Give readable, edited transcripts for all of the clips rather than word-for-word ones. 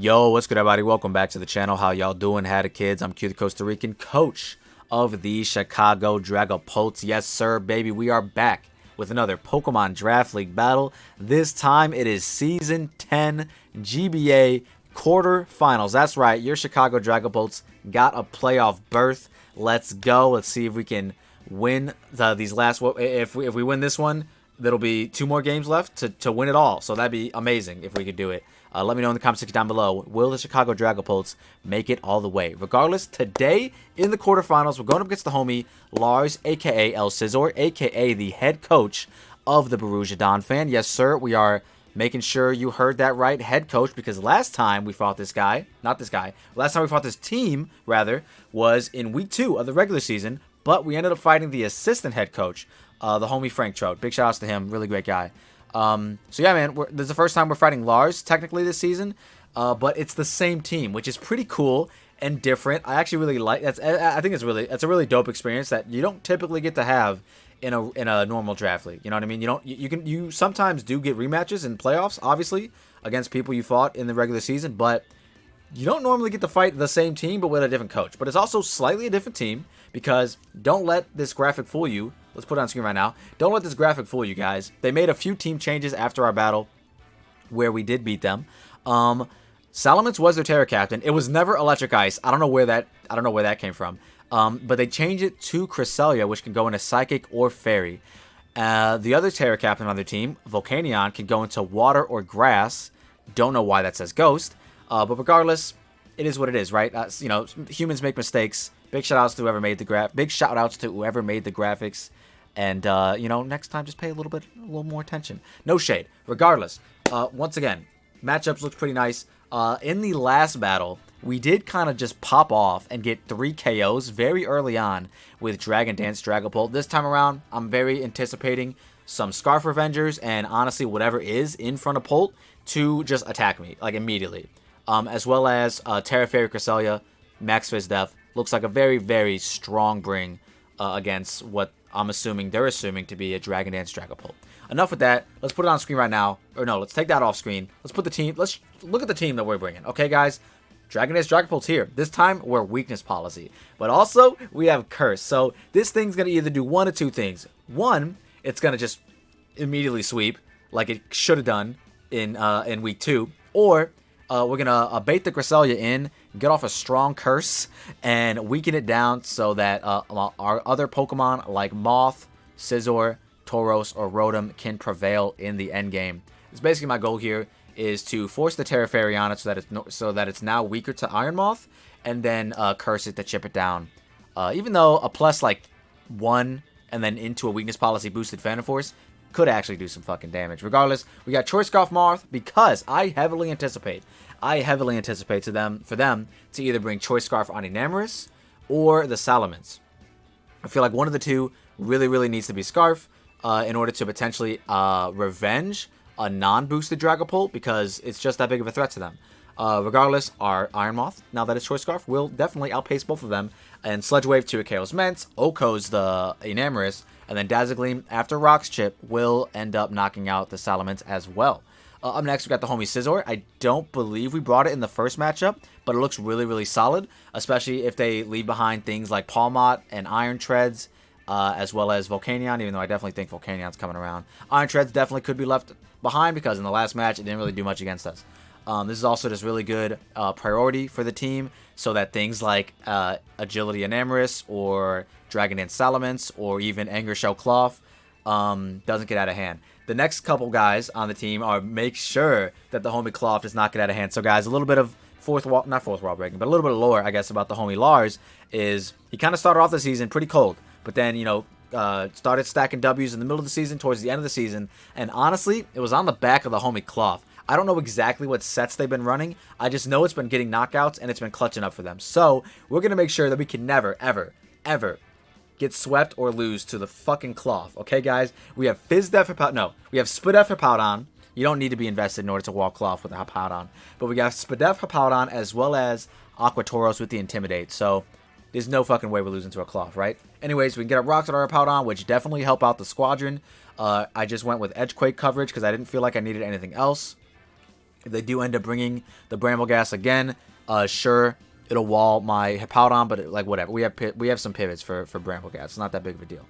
Yo, what's good, everybody? Welcome back to the channel. How y'all doing? Howdy, kids? I'm Q, the Costa Rican coach of the Chicago Dragapults. Yes, sir, baby. We are back with another Pokemon Draft League battle. This time, it is Season 10 GBA Quarterfinals. That's right. Your Chicago Dragapults got a playoff berth. Let's go. Let's see if we can win these last. If we win this one, there'll be 2 more games left to win it all. So that'd be amazing if we could do it. Let me know in the comment section down below. Will the Chicago Dragapults make it all the way? Regardless, today in the quarterfinals, we're going up against the homie Lars, a.k.a. El Scizor, a.k.a. the head coach of the Borrussia Donphan. Yes, sir, we are making sure you heard that right, head coach, because last time we fought this guy, last time we fought this team, rather, was in week 2 of the regular season, but we ended up fighting the assistant head coach, the homie Frank Trout. Big shout outs to him, really great guy. So yeah, man, this is the first time we're fighting Lars technically this season, but it's the same team, which is pretty cool and different. I actually really like that. I think it's a really dope experience that you don't typically get to have in a normal draft league. You know what I mean? You sometimes do get rematches in playoffs, obviously, against people you fought in the regular season, but you don't normally get to fight the same team but with a different coach. But it's also slightly a different team because don't let this graphic fool you. Let's put it on screen right now. Don't let this graphic fool you guys. They made a few team changes after our battle where we did beat them. Salamence was their Terra captain. It was never Electric Ice. I don't know where that came from. But they changed it to Cresselia, which can go into Psychic or Fairy. The other Terra captain on their team, Volcanion, can go into Water or Grass. Don't know why that says Ghost. But regardless, it is what it is, right? You know, humans make mistakes. Big shout outs to whoever made the graphics. And, you know, next time just pay a little more attention. No shade. Regardless, once again, matchups looked pretty nice. In the last battle, we did kind of just pop off and get 3 KOs very early on with Dragon Dance Dragapult. This time around, I'm very anticipating some Scarf Revengers and honestly whatever is in front of Pult to just attack me, like immediately. As well as Terra Fairy Cresselia, Max Fizz Def. Looks like a very, very strong bring against what they're assuming to be a Dragon Dance Dragapult. Enough with that. Let's put it on screen right now. Or no, let's take that off screen. Let's look at the team that we're bringing. Okay, guys? Dragon Dance Dragapult's here. This time, we're weakness policy. But also, we have Curse. So, this thing's going to either do one of 2 things. One, it's going to just immediately sweep, like it should have done in week 2. Or, we're going to bait the Cresselia in, get off a strong Curse, and weaken it down so that our other Pokemon like Moth, Scizor, Tauros, or Rotom can prevail in the endgame. It's basically my goal here is to force the Terra Fairy on it so that it's now weaker to Iron Moth, and then Curse it to chip it down. Even though a plus like 1 and then into a weakness policy boosted Phantom Force could actually do some fucking damage. Regardless, we got Choice Scarf Moth because I heavily anticipate for them to either bring Choice Scarf on Enamorus or the Salamence. I feel like one of the 2 really, really needs to be Scarf in order to potentially revenge a non-boosted Dragapult because it's just that big of a threat to them. Regardless, our Iron Moth, now that it's Choice Scarf, will definitely outpace both of them. And Sludge Wave to a Chaos Ment, Oko's the Enamorus, and then Dazzlegleam after Rock's Chip will end up knocking out the Salamence as well. Up next, we got the homie Scizor. I don't believe we brought it in the first matchup, but it looks really, really solid, especially if they leave behind things like Palmot and Iron Treads, as well as Volcanion, even though I definitely think Volcanion's coming around. Iron Treads definitely could be left behind because in the last match, it didn't really do much against us. This is also just really good priority for the team so that things like Agility Enamorus or Dragon Dance Salamence or even Anger Shell Cloth doesn't get out of hand. The next couple guys on the team are make sure that the homie Cloth does not get out of hand. So guys, a little bit of not fourth wall breaking, but a little bit of lore, I guess, about the homie Lars is he kind of started off the season pretty cold, but then, you know, started stacking W's in the middle of the season, towards the end of the season, and honestly, it was on the back of the homie Cloth. I don't know exactly what sets they've been running. I just know it's been getting knockouts, and it's been clutching up for them. So, we're going to make sure that we can never, ever, ever get swept or lose to the fucking Cloth. Okay, guys? We have Fizdef for Powdon. No, we have Spidef for Powdon. You don't need to be invested in order to walk Cloth with a Powdon. But we got Spidef for Powdon as well as Aquatauros with the Intimidate. So, there's no fucking way we're losing to a Cloth, right? Anyways, we can get up Rocks at our Powdon, which definitely help out the squadron. I just went with Edgequake coverage because I didn't feel like I needed anything else. If they do end up bringing the Bramble Gas again, sure, it'll wall my Hippowdon, but like whatever. We have some pivots for Bramble Gas. It's not that big of a deal.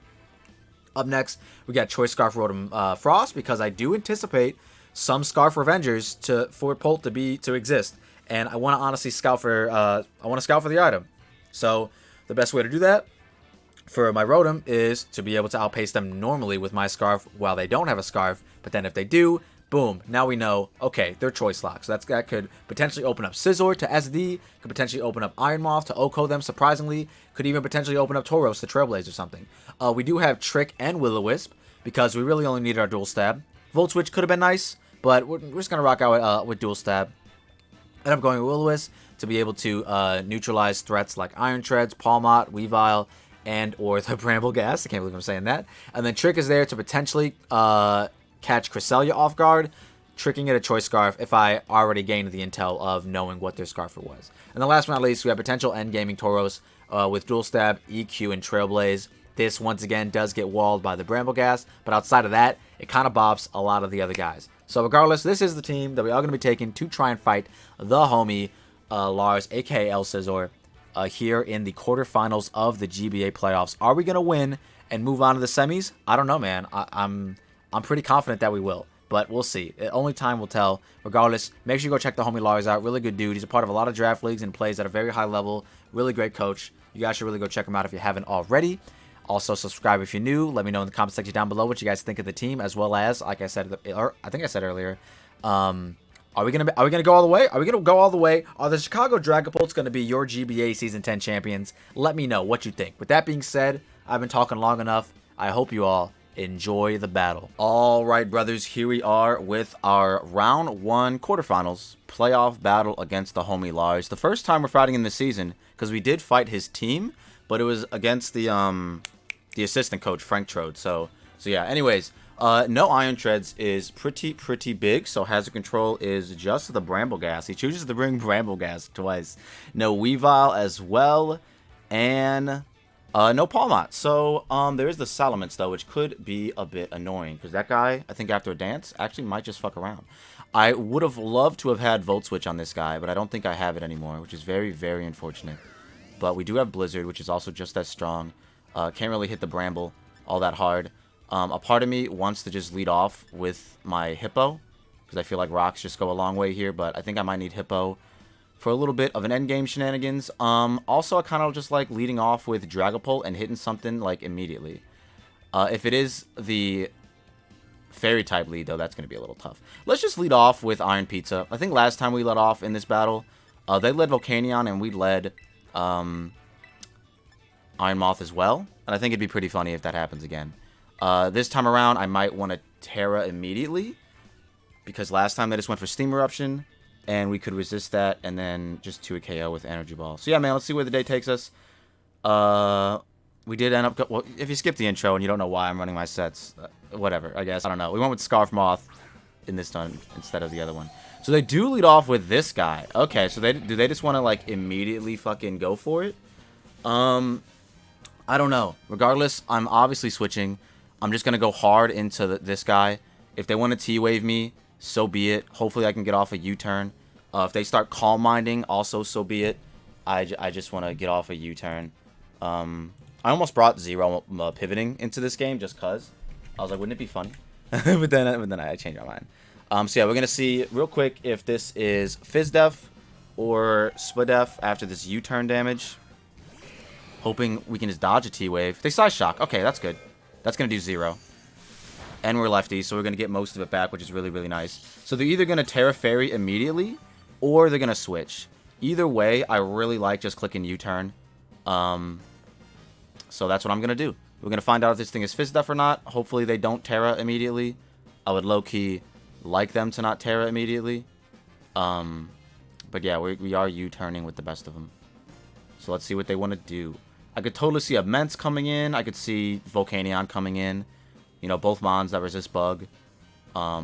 Up next, we got Choice Scarf Rotom Frost, because I do anticipate some Scarf Revengers for Pult to exist, and I want to honestly scout for the item. So the best way to do that for my Rotom is to be able to outpace them normally with my Scarf while they don't have a Scarf, but then if they do, boom, now we know, okay, they're Choice Lock. So that could potentially open up Scizor to SD, could potentially open up Iron Moth to OHKO them, surprisingly, could even potentially open up Tauros to Trailblaze or something. We do have Trick and Will-O-Wisp, because we really only needed our Dual Stab. Volt Switch could have been nice, but we're just going to rock out with Dual Stab. End up going with Will-O-Wisp to be able to neutralize threats like Iron Treads, Palmot, Weavile, and or the Bramble Gas. I can't believe I'm saying that. And then Trick is there to potentially catch Cresselia off guard, tricking it a Choice Scarf if I already gained the intel of knowing what their Scarfer was. And then last but not least, we have potential endgaming Tauros with Dual Stab, EQ, and Trailblaze. This, once again, does get walled by the Bramble Gas, but outside of that, it kind of bops a lot of the other guys. So regardless, this is the team that we are going to be taking to try and fight the homie Lars, aka El Scizor, here in the quarterfinals of the GBA playoffs. Are we going to win and move on to the semis? I don't know, man. I'm pretty confident that we will, but we'll see. Only time will tell. Regardless, make sure you go check the homie Lars out. Really good dude. He's a part of a lot of draft leagues and plays at a very high level. Really great coach. You guys should really go check him out if you haven't already. Also, subscribe if you're new. Let me know in the comment section down below what you guys think of the team, as well as, like I said, or I think I said earlier, are we gonna go all the way? Are we gonna go all the way? Are the Chicago Dragapults gonna be your GBA Season 10 champions? Let me know what you think. With that being said, I've been talking long enough. I hope you all enjoy the battle. All right, brothers, here we are with our round 1 quarterfinals playoff battle against the homie Lars. The first time we're fighting in this season, because we did fight his team, but it was against the assistant coach, Frank Trode. So yeah, anyways, no Iron Treads is pretty big, so Hazard Control is just the Bramble Gas. He chooses to bring Bramble Gas twice. No Weavile as well, and no Palmot. So there is the Salamence, though, which could be a bit annoying, because that guy, I think after a dance, actually might just fuck around. I would have loved to have had Volt Switch on this guy, but I don't think I have it anymore, which is very, very unfortunate. But we do have Blizzard, which is also just as strong. Can't really hit the Bramble all that hard. A part of me wants to just lead off with my Hippo, because I feel like rocks just go a long way here, but I think I might need Hippo for a little bit of an endgame shenanigans. Also, I kind of just like leading off with Dragapult and hitting something like immediately. If it is the Fairy type lead, though, that's going to be a little tough. Let's just lead off with Iron Pizza. I think last time we led off in this battle, they led Volcanion and we led Iron Moth as well, and I think it'd be pretty funny if that happens again. This time around, I might want to Terra immediately, because last time they just went for Steam Eruption, and we could resist that, and then just 2 a KO with Energy Ball. So yeah, man, let's see where the day takes us. We did end up... Well, if you skip the intro and you don't know why I'm running my sets, whatever, I guess. I don't know. We went with Scarf Moth in this one instead of the other one. So they do lead off with this guy. Okay, so do they just want to, like, immediately fucking go for it? I don't know. Regardless, I'm obviously switching. I'm just going to go hard into this guy. If they want to T-Wave me, so be it. Hopefully I can get off a U-turn. If they start Calm Minding, also so be it. I just want to get off a U-turn. I almost brought Zero pivoting into this game just because. I was like, wouldn't it be funny? but then I changed my mind. So yeah, we're going to see real quick if this is Fizz-Def or Split-Def after this U-turn damage. Hoping we can just dodge a T-Wave. They Size Shock. Okay, that's good. That's going to do 0. And we're lefty, so we're going to get most of it back, which is really, really nice. So they're either going to Terra Fairy immediately, or they're going to switch. Either way, I really like just clicking U-turn. So that's what I'm going to do. We're going to find out if this thing is Fizz-Def or not. Hopefully they don't Terra immediately. I would low-key like them to not Terra immediately. But yeah, we are U-turning with the best of them. So let's see what they want to do. I could totally see Immense coming in. I could see Volcanion coming in. You know, both Mons that resist Bug. I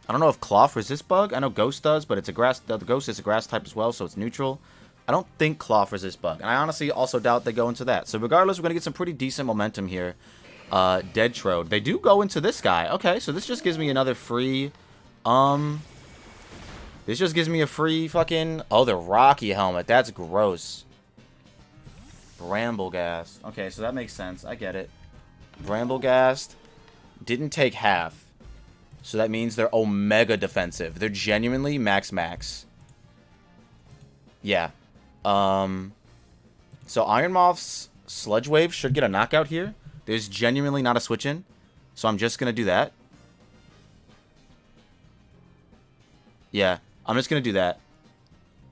don't know if Cloth resists Bug. I know Ghost does, but it's a grass. The Ghost is a grass type as well, so it's neutral. I don't think Cloth resists Bug. And I honestly also doubt they go into that. So regardless, we're going to get some pretty decent momentum here. Dead Trode. They do go into this guy. Okay, so this just gives me another free... This just gives me a free fucking... Oh, the Rocky helmet. That's gross. Bramblegast. Okay, so that makes sense. I get it. Bramblegast didn't take half. So that means they're Omega defensive. They're genuinely max. Yeah. So Iron Moth's Sludge Wave should get a knockout here. There's genuinely not a switch in. So I'm just going to do that. Yeah, I'm just going to do that.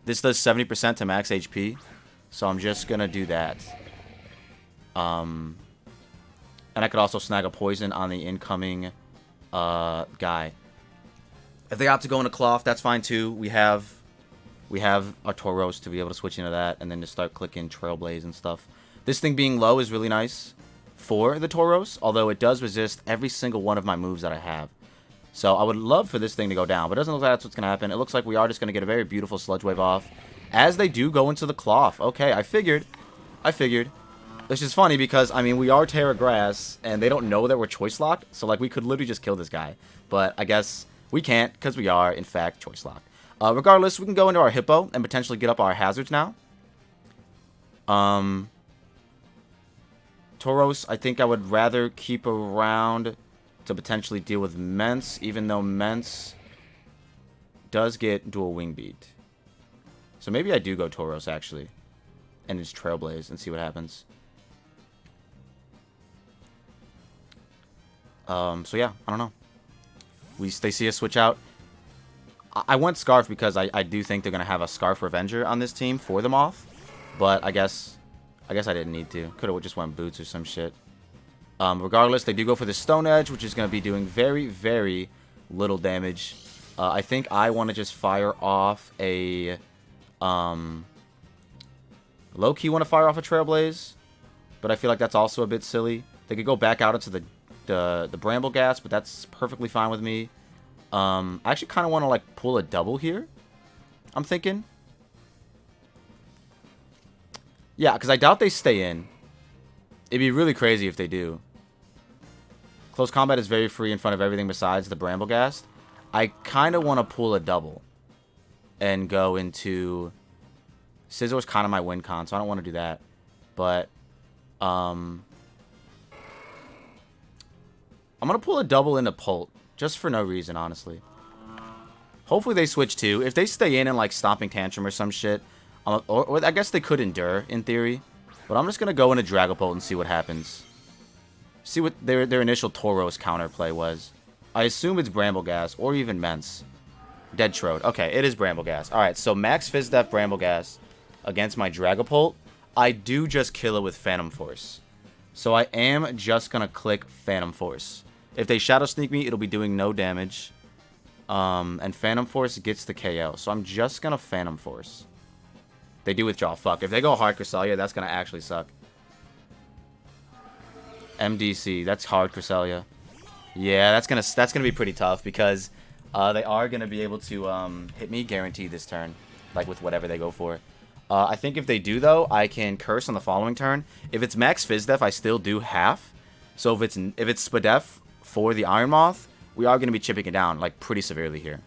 This does 70% to max HP. So I'm just going to do that. And I could also snag a poison on the incoming guy. If they opt to go into Cloth, that's fine too. We have our Tauros to be able to switch into that and then just start clicking Trailblaze and stuff. This thing being low is really nice for the Tauros, although it does resist every single one of my moves that I have. So I would love for this thing to go down, but it doesn't look like that's what's going to happen. It looks like we are just going to get a very beautiful Sludge Wave off as they do go into the Cloth. Okay, I figured. Which is funny because, I mean, we are Terra Grass, and they don't know that we're Choice Locked, so, like, we could literally just kill this guy. But I guess we can't because we are, in fact, Choice Locked. Regardless, we can go into our Hippo and potentially get up our hazards now. Tauros, I think I would rather keep around to potentially deal with Mence, even though Mence does get dual Wing Beat. So maybe I do go Tauros, actually, and just Trailblaze and see what happens. So yeah, I don't know. They see us switch out. I went Scarf because I do think they're going to have a Scarf Revenger on this team for the Moth. But I guess I didn't need to. Could have just went Boots or some shit. Regardless, they do go for the Stone Edge, which is going to be doing very, very little damage. I think I want to just fire off a... low-key want to fire off a Trailblaze. But I feel like that's also a bit silly. They could go back out into the Bramblegast, but that's perfectly fine with me. I actually kind of want to, like, pull a double here. I'm thinking. Yeah, because I doubt they stay in. It'd be really crazy if they do. Close combat is very free in front of everything besides the Bramblegast. I kind of want to pull a double. And go into... Scizor's kind of my win con, so I don't want to do that. But, I'm going to pull a double into Pult. Just for no reason, honestly. Hopefully they switch too. If they stay in and, like, Stomping Tantrum or some shit... or I guess they could Endure, in theory. But I'm just going to go into Dragapult and see what happens. See what their initial Tauros counterplay was. I assume it's Bramblegast or even Mence. Dead Trode. Okay, it is Bramblegast. Alright, so Max Fizdef Bramblegast against my Dragapult. I do just kill it with Phantom Force. So I am just going to click Phantom Force. If they Shadow Sneak me, it'll be doing no damage. And Phantom Force gets the KO. So I'm just going to Phantom Force. They do withdraw. Fuck. If they go hard Cresselia, that's going to actually suck. MDC. That's hard Cresselia. Yeah, that's gonna be pretty tough because they are going to be able to hit me guaranteed this turn. Like with whatever they go for. I think if they do, though, I can Curse on the following turn. If it's Max Fizdef, I still do half. So if it's Spadef for the Iron Moth, we are going to be chipping it down, like, pretty severely here.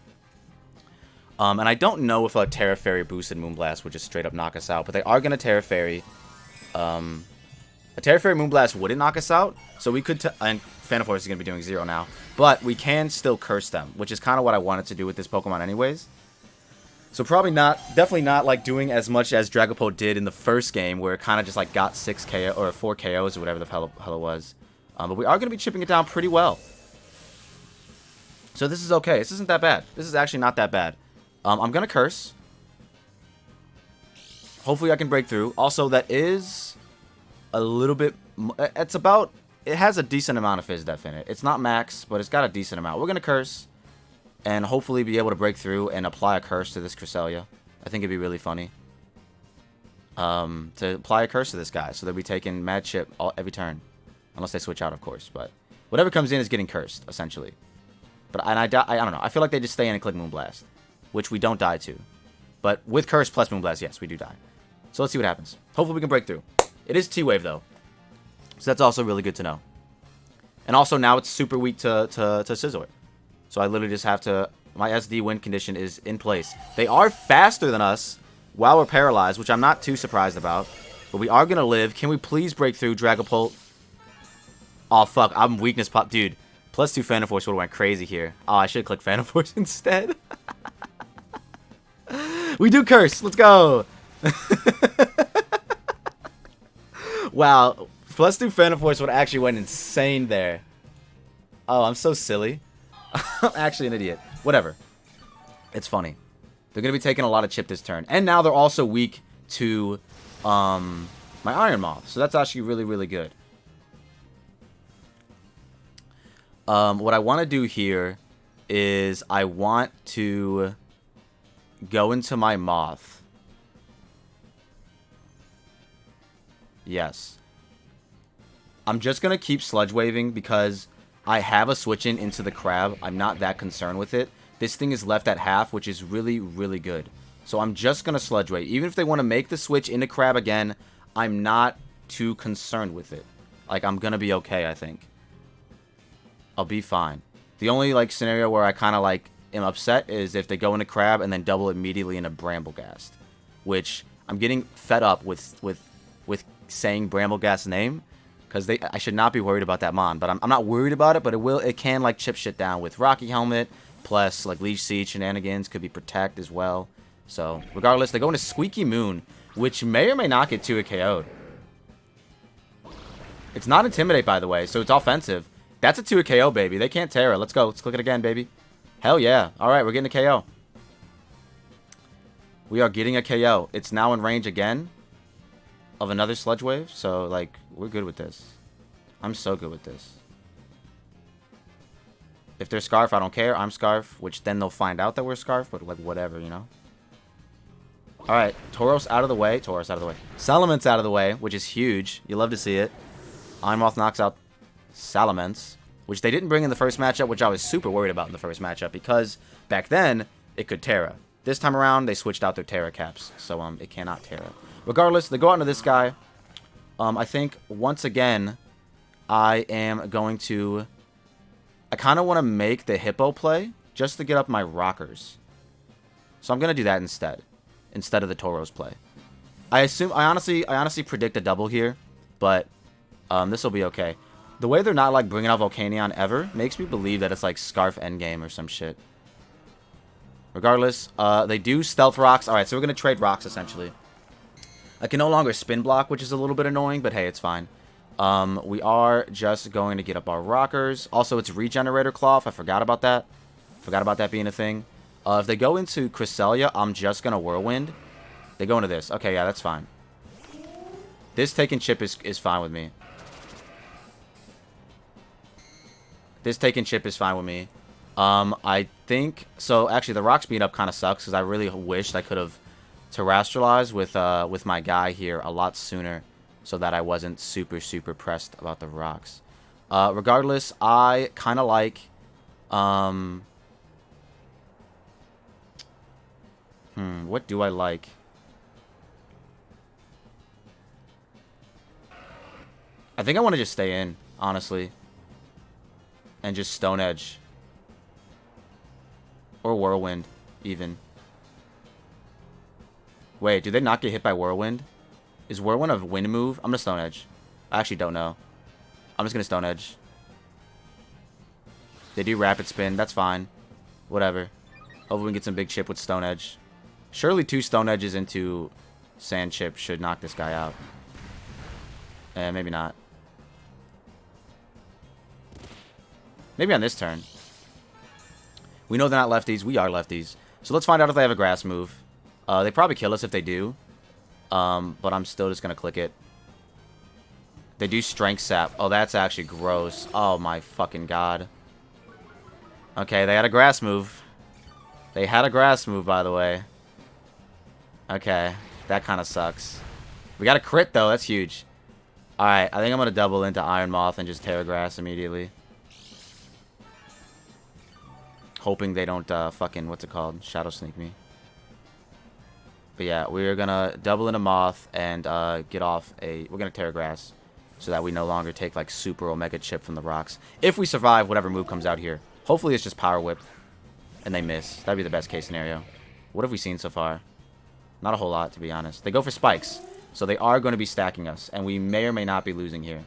And I don't know if a Terra Fairy boosted Moonblast would just straight up knock us out, but they are going to Terra Fairy. A Terra Fairy Moonblast wouldn't knock us out, so we could... and Phantom Force is going to be doing 0 now. But we can still Curse them, which is kind of what I wanted to do with this Pokemon anyways. So probably not... definitely not, like, doing as much as Dragapult did in the first game, where it kind of just, like, got 6 KO... or 4 KOs or whatever the hell it was. But we are going to be chipping it down pretty well. So this is okay. This isn't that bad. This is actually not that bad. I'm going to Curse. Hopefully I can break through. Also, that is a little bit... it's about... it has a decent amount of Fizdef in it. It's not max, but it's got a decent amount. We're going to Curse. And hopefully be able to break through and apply a Curse to this Cresselia. I think it'd be really funny. To apply a Curse to this guy. So they'll be taking Mad Chip every turn. Unless they switch out, of course. But whatever comes in is getting cursed, essentially. But I don't know. I feel like they just stay in and click Moonblast. Which we don't die to. But with Curse plus Moonblast, yes, we do die. So let's see what happens. Hopefully we can break through. It is T-Wave, though. So that's also really good to know. And also now it's super weak to Scizor. So I literally just have to My SD win condition is in place. They are faster than us while we're paralyzed, which I'm not too surprised about. But we are going to live. Can we please break through Dragapult? Oh, fuck. I'm weakness pop. Dude, +2 Phantom Force would have went crazy here. Oh, I should have clicked Phantom Force instead. We do curse. Let's go. Wow. +2 Phantom Force would have actually went insane there. Oh, I'm so silly. I'm actually an idiot. Whatever. It's funny. They're going to be taking a lot of chip this turn. And now they're also weak to my Iron Moth. So that's actually really, really good. What I want to do here is I want to go into my Moth. Yes. I'm just going to keep Sludge Waving because I have a switch in into the Crab. I'm not that concerned with it. This thing is left at half, which is really, really good. So I'm just going to Sludge Wave. Even if they want to make the switch into Crab again, I'm not too concerned with it. Like, I'm going to be okay, I think. I'll be fine. The only, like, scenario where I kind of, like, am upset is if they go into Crab and then double immediately into Bramblegast. Which, I'm getting fed up with saying Bramblegast's name. Because I should not be worried about that Mon. But I'm not worried about it, but it can, like, chip shit down with Rocky Helmet. Plus, like, Leech Seed shenanigans could be Protect as well. So, regardless, they go into Squeaky Moon, which may or may not get 2 KO'd. It's not Intimidate, by the way, so it's offensive. That's a 2 KO, baby. They can't Terra. Let's go. Let's click it again, baby. Hell yeah. All right, we're getting a KO. We are getting a KO. It's now in range again of another Sludge Wave. So, like, we're good with this. I'm so good with this. If they're Scarf, I don't care. I'm Scarf, which then they'll find out that we're Scarf, but, like, whatever, you know? All right, Tauros out of the way. Tauros out of the way. Salamence out of the way, which is huge. You love to see it. Iron Moth knocks out Salamence, which they didn't bring in the first matchup, which I was super worried about in the first matchup because back then it could Terra. This time around, they switched out their Terra caps, so it cannot Terra. Regardless, they go out into this guy. I think once again, I am going to. I kind of want to make the Hippo play just to get up my Rockers, so I'm gonna do that instead of the Tauros play. I honestly predict a double here, but this will be okay. The way they're not, like, bringing out Volcanion ever makes me believe that it's, like, Scarf Endgame or some shit. Regardless, they do Stealth Rocks. Alright, so we're going to trade Rocks, essentially. I can no longer Spin Block, which is a little bit annoying, but hey, it's fine. We are just going to get up our Rockers. Also, it's Regenerator Cloth. I forgot about that. Forgot about that being a thing. If they go into Cresselia, I'm just going to Whirlwind. They go into this. Okay, yeah, that's fine. This taking chip is fine with me. This taking chip is fine with me. I think... So, actually, the Rock speed up kind of sucks because I really wished I could have terrestrialized with my guy here a lot sooner so that I wasn't super, super pressed about the Rocks. Regardless, I kind of like... what do I like? I think I want to just stay in, honestly. And just Stone Edge. Or Whirlwind, even. Wait, do they not get hit by Whirlwind? Is Whirlwind a wind move? I'm going to Stone Edge. I actually don't know. I'm just going to Stone Edge. They do Rapid Spin. That's fine. Whatever. Hopefully we can get some big chip with Stone Edge. Surely 2 Stone Edges into Sand Chip should knock this guy out. Maybe not. Maybe on this turn. We know they're not lefties. We are lefties. So let's find out if they have a grass move. They probably kill us if they do. But I'm still just going to click it. They do Strength Sap. Oh, that's actually gross. Oh, my fucking god. Okay, they had a grass move. They had a grass move, by the way. Okay, that kind of sucks. We got a crit, though. That's huge. Alright, I think I'm going to double into Iron Moth and just Terra Grass immediately. Hoping they don't fucking, what's it called? Shadow Sneak me. But yeah, we're going to double into Moth and get off a... We're going to Terra Grass so that we no longer take, like, super Omega Chip from the Rocks. If we survive whatever move comes out here. Hopefully it's just Power Whip. and they miss. That'd be the best case scenario. What have we seen so far? Not a whole lot, to be honest. They go for spikes, so they are going to be stacking us, and we may or may not be losing here.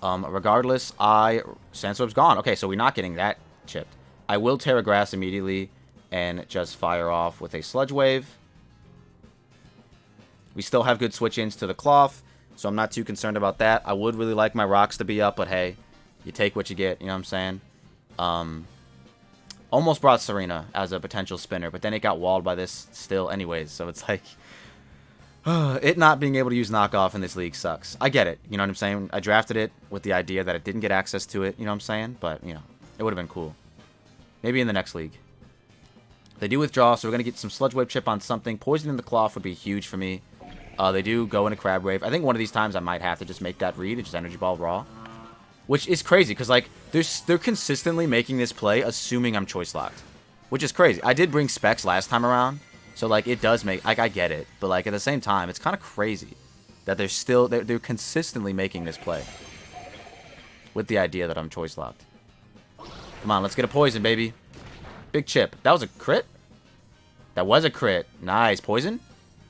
Regardless, Sandstorm's gone. Okay, so we're not getting that chipped. I will Terra Grass immediately and just fire off with a Sludge Wave. We still have good switch-ins to the Cloth, so I'm not too concerned about that. I would really like my rocks to be up, but hey, you take what you get, you know what I'm saying? Almost brought Serena as a potential spinner, but then it got walled by this still anyways, so it's like... it not being able to use knockoff in this league sucks. I get it, you know what I'm saying? I drafted it with the idea that it didn't get access to it, you know what I'm saying? But, you know, it would have been cool. Maybe in the next league. They do withdraw, so we're going to get some Sludge Wave chip on something. Poison in the Cloth would be huge for me. They do go into Crab Wave. I think one of these times I might have to just make that read and just Energy Ball raw. Which is crazy, because, like, they're consistently making this play assuming I'm choice locked. Which is crazy. I did bring Specs last time around. So, like, it does make... Like, I get it. But, like, at the same time, it's kind of crazy that they're still... They're consistently making this play. With the idea that I'm choice locked. Come on, let's get a poison, baby. Big chip. That was a crit? That was a crit. Nice. Poison?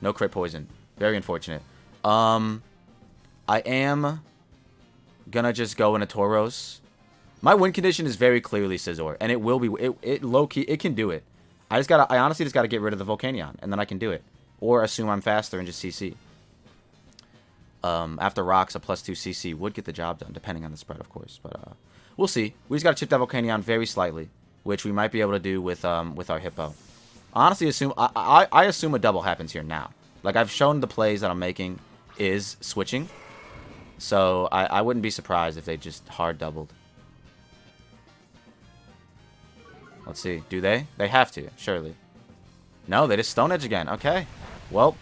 No crit poison. Very unfortunate. I am gonna just go into Tauros. My win condition is very clearly Scizor. And it will be... It low-key... It can do it. I honestly just gotta get rid of the Volcanion, and then I can do it. Or assume I'm faster and just CC. After rocks, a +2 CC would get the job done, depending on the spread, of course. But we'll see. We just gotta chip that Volcanion very slightly, which we might be able to do with our Hippo. Honestly, I assume a double happens here now. Like, I've shown the plays that I'm making is switching. So I wouldn't be surprised if they just hard doubled. Let's see. Do they? They have to, surely. No, they just Stone Edge again. Okay. Well,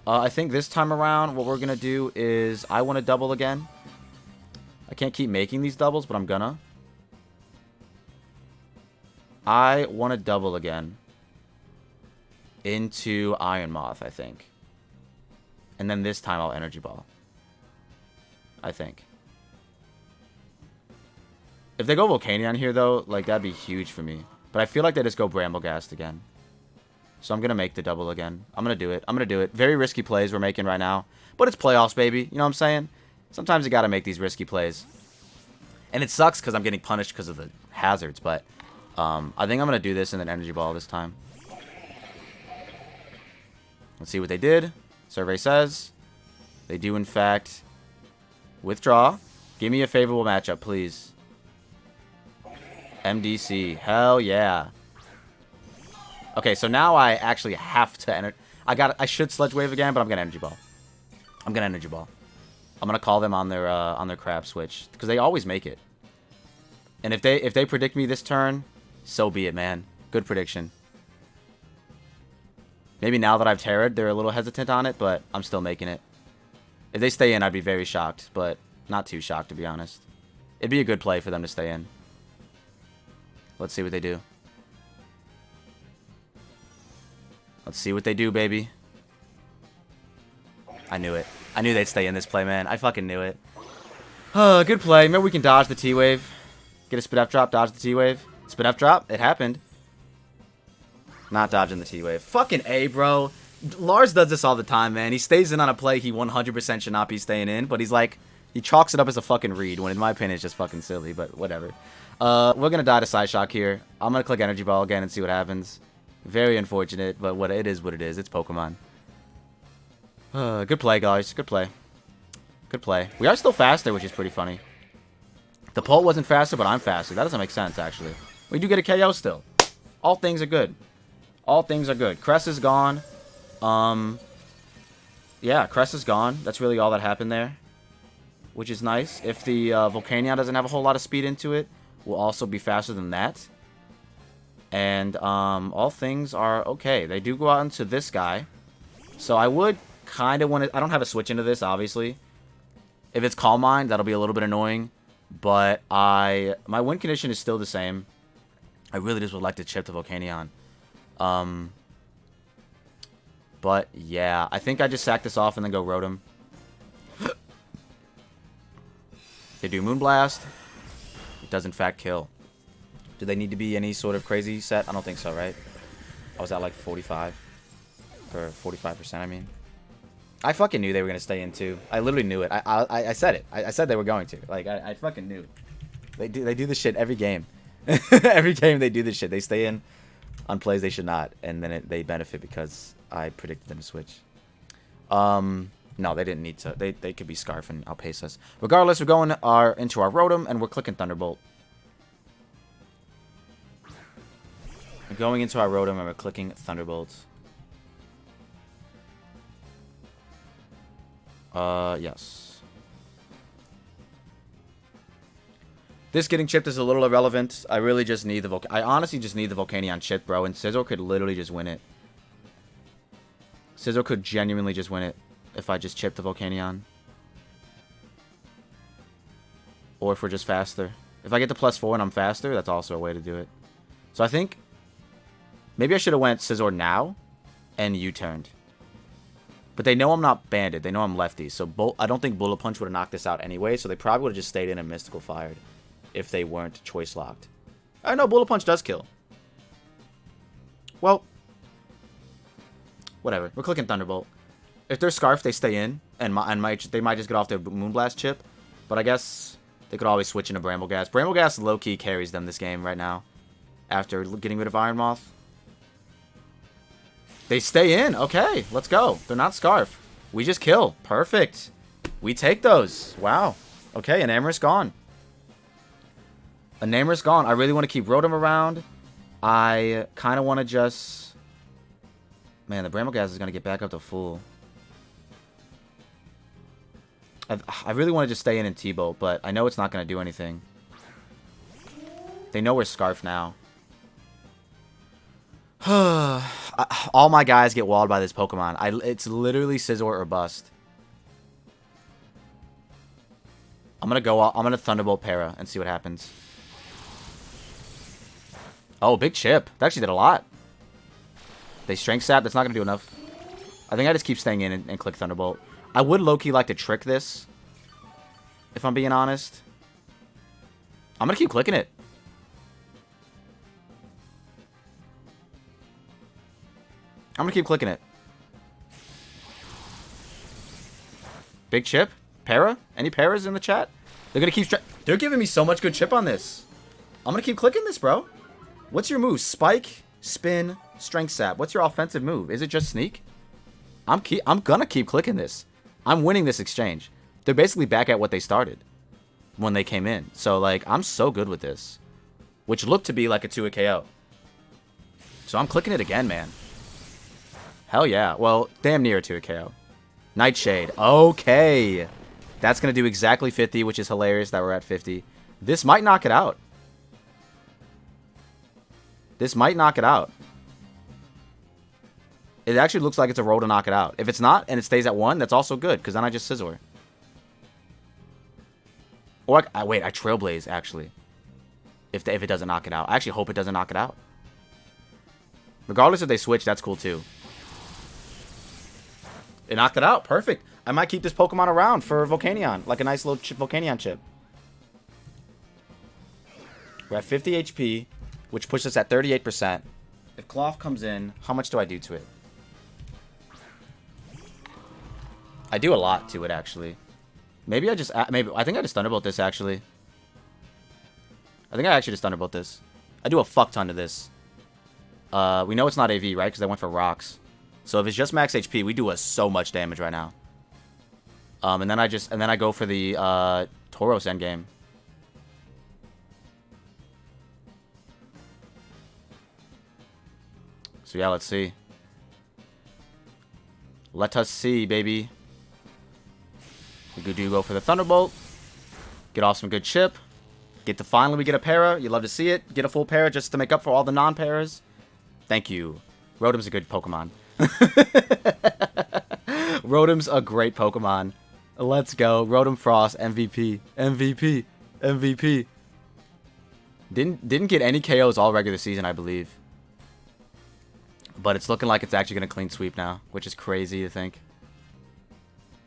I think this time around what we're going to do is I want to double again. I can't keep making these doubles, but I'm gonna. I want to double again into Iron Moth, I think. And then this time I'll Energy Ball. I think. If they go Volcanion here, though, like, that'd be huge for me. But I feel like they just go Bramblegast again. So I'm going to make the double again. I'm going to do it. I'm going to do it. Very risky plays we're making right now. But it's playoffs, baby. You know what I'm saying? Sometimes you got to make these risky plays. And it sucks because I'm getting punished because of the hazards. But I think I'm going to do this and then Energy Ball this time. Let's see what they did. Survey says they do, in fact, withdraw. Give me a favorable matchup, please. MDC. Hell yeah. Okay, so now I actually have to... I should Sludge Wave again, but I'm going to Energy Ball. I'm going to Energy Ball. I'm going to call them on their Crab Switch. Because they always make it. And if they predict me this turn, so be it, man. Good prediction. Maybe now that I've Terra'd, they're a little hesitant on it, but I'm still making it. If they stay in, I'd be very shocked, but not too shocked, to be honest. It'd be a good play for them to stay in. Let's see what they do. Let's see what they do, baby. I knew it. I knew they'd stay in this play, man. I fucking knew it. Good play. Maybe we can dodge the T-Wave. Get a Spit F drop, dodge the T-Wave. Spit F drop. It happened. Not dodging the T-Wave. Fucking A, bro. Lars does this all the time, man. He stays in on a play he 100% should not be staying in, but he's like... He chalks it up as a fucking read, when in my opinion it's just fucking silly, but whatever. We're going to die to Side Shock here. I'm going to click Energy Ball again and see what happens. Very unfortunate, but it is what it is. It's Pokemon. Good play, guys. Good play. Good play. We are still faster, which is pretty funny. The Pult wasn't faster, but I'm faster. That doesn't make sense, actually. We do get a KO still. All things are good. All things are good. Cress is gone. Yeah, Cress is gone. That's really all that happened there. Which is nice. If the Volcanion doesn't have a whole lot of speed into it, we'll also be faster than that. And all things are okay. They do go out into this guy. So I would kind of want to... I don't have a switch into this, obviously. If it's Calm Mind, that'll be a little bit annoying. But my win condition is still the same. I really just would like to chip the Volcanion. But yeah, I think I just sack this off and then go Rotom. They do Moonblast. It does in fact kill. Do they need to be any sort of crazy set? I don't think so, right? I was at like 45. Or 45%, I mean. I fucking knew they were going to stay in, too. I literally knew it. I said it. I said they were going to. Like, I fucking knew. They do this shit every game. Every game they do this shit. They stay in on plays they should not. And then they benefit because I predicted them to switch. No, they didn't need to. They could be Scarf and outpace us. Regardless, we're going into our Rotom, and we're clicking Thunderbolt. We're going into our Rotom, and we're clicking Thunderbolt. Yes. This getting chipped is a little irrelevant. I really just need the I honestly just need the Volcanion chip, bro, and Scizor could literally just win it. Scizor could genuinely just win it if I just chip the Volcanion. Or if we're just faster. If I get the +4 and I'm faster, that's also a way to do it. So I think maybe I should have went Scizor now and U-turned. But they know I'm not banded. They know I'm lefty. So I don't think Bullet Punch would have knocked this out anyway. So they probably would have just stayed in and Mystical Fired if they weren't choice locked. I know Bullet Punch does kill. Well, whatever. We're clicking Thunderbolt. If they're Scarf, they stay in, and they might just get off their Moonblast chip. But I guess they could always switch into Brambleghast. Brambleghast low-key carries them this game right now after getting rid of Iron Moth. They stay in. Okay, let's go. They're not Scarf. We just kill. Perfect. We take those. Wow. Okay, an Amorous gone. A Namor's gone. I really want to keep Rotom around. I kind of want to just... Man, the Brambleghast is going to get back up to full. I really want to just stay in and T-Bolt, but I know it's not going to do anything. They know we're Scarf now. All my guys get walled by this Pokemon. It's literally Scizor or bust. I'm going to Thunderbolt Para and see what happens. Oh, big chip. That actually did a lot. They Strength Sap. That's not going to do enough. I think I just keep staying in and click Thunderbolt. I would low-key like to trick this, if I'm being honest. I'm going to keep clicking it. I'm going to keep clicking it. Big chip? Para? Any Paras in the chat? They're going to keep... They're giving me so much good chip on this. I'm going to keep clicking this, bro. What's your move? Spike, Spin, Strength Sap. What's your offensive move? Is it just Sneak? I'm going to keep clicking this. I'm winning this exchange. They're basically back at what they started when they came in. So, like, I'm so good with this. Which looked to be like a 2-hit KO. So I'm clicking it again, man. Hell yeah. Well, damn near a 2-hit KO. Nightshade. Okay. That's going to do exactly 50, which is hilarious that we're at 50. This might knock it out. This might knock it out. It actually looks like it's a roll to knock it out. If it's not, and it stays at 1, that's also good, because then I just Scizor. Or, wait, I Trailblaze, actually. If it doesn't knock it out. I actually hope it doesn't knock it out. Regardless if they switch, that's cool, too. It knocked it out. Perfect. I might keep this Pokemon around for Volcanion. Like a nice little Volcanion chip. We're at 50 HP, which puts us at 38%. If Cloth comes in, how much do I do to it? I do a lot to it, actually. Maybe I just... I think I just Thunderbolt this, actually. I think I actually just Thunderbolt this. I do a fuck ton to this. We know it's not AV, right? Because I went for Rocks. So if it's just max HP, we do so much damage right now. And then I go for the Tauros endgame. So yeah, let's see. Let us see, baby. We do go for the Thunderbolt. Get off some good chip. Finally we get a para. You love to see it. Get a full para just to make up for all the non-paras. Thank you. Rotom's a good Pokemon. Rotom's a great Pokemon. Let's go. Rotom Frost, MVP. MVP. MVP. Didn't get any KOs all regular season, I believe. But it's looking like it's actually going to clean sweep now, which is crazy to think.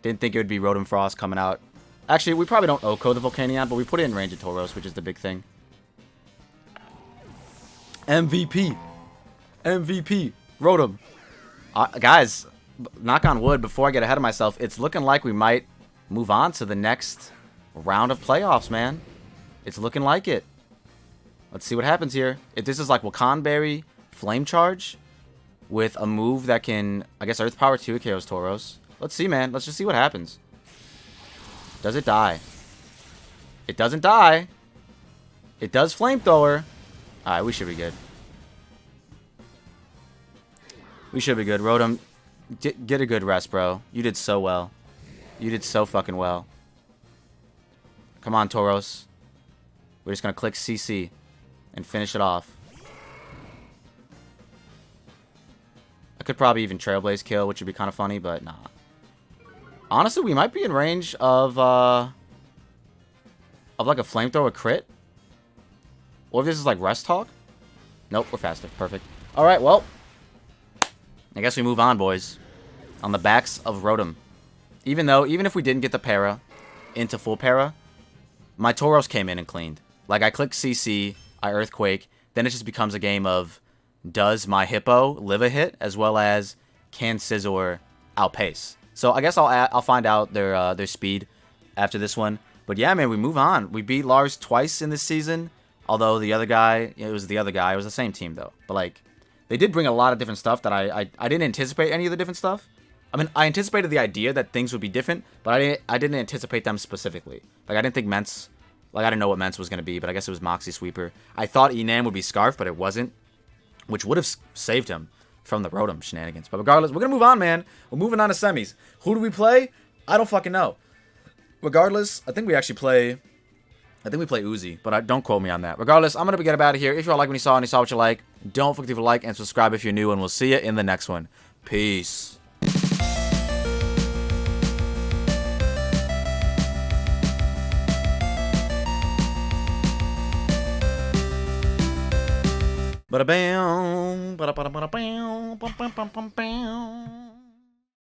Didn't think it would be Rotom Frost coming out. Actually, we probably don't OHKO the Volcanion, but we put it in range of Tauros, which is the big thing. MVP. MVP. Rotom. Guys, knock on wood, before I get ahead of myself, it's looking like we might move on to the next round of playoffs, man. It's looking like it. Let's see what happens here. If this is like Wakanberry Flame Charge with a move that can, I guess, Earth Power 2 KOs Tauros. Let's see, man. Let's just see what happens. Does it die? It doesn't die. It does Flamethrower. Alright, we should be good. We should be good. Rotom, get a good rest, bro. You did so well. You did so fucking well. Come on, Tauros. We're just going to click CC and finish it off. I could probably even Trailblaze kill, which would be kind of funny, but nah. Honestly, we might be in range of like a Flamethrower crit. Or if this is like Rest Talk. Nope, we're faster. Perfect. Alright, well. I guess we move on, boys. On the backs of Rotom. Even if we didn't get the para into full para, my Tauros came in and cleaned. Like, I click CC, I Earthquake, then it just becomes a game of, does my Hippo live a hit, as well as can Scizor outpace? So I guess I'll find out their speed after this one. But yeah, man, we move on. We beat Lars twice in this season, although the other guy, it was the same team though. But like, they did bring a lot of different stuff that I didn't anticipate any of the different stuff. I mean, I anticipated the idea that things would be different, but I didn't anticipate them specifically. Like, I didn't think Mence, like, I didn't know what Mence was going to be, but I guess it was Moxie Sweeper. I thought Enam would be Scarf, but it wasn't, which would have saved him from the Rotom shenanigans. But regardless, we're going to move on, man. We're moving on to semis. Who do we play? I don't fucking know. Regardless, I think we actually play... I think we play Uzi, but don't quote me on that. Regardless, I'm going to get out of here. If you all like what you saw and you saw what you like, don't forget to like and subscribe if you're new, and we'll see you in the next one. Peace. Bada bam, bada bada bada bam, bam bam bam bam bam.